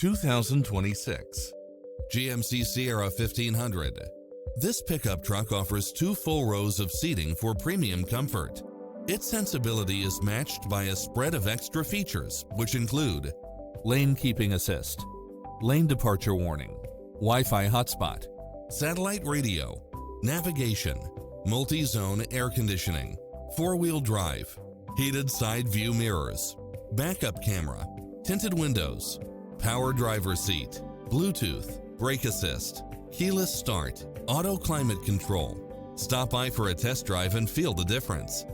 2026 GMC Sierra 1500. This pickup truck offers 2 full rows of seating for premium comfort. Its sensibility is matched by a spread of extra features, which include lane keeping assist, lane departure warning, Wi-Fi hotspot, satellite radio, navigation, multi-zone air conditioning, 4-wheel drive, heated side view mirrors, backup camera, tinted windows, power driver seat, Bluetooth, brake assist, keyless start, auto climate control. Stop by for a test drive and feel the difference.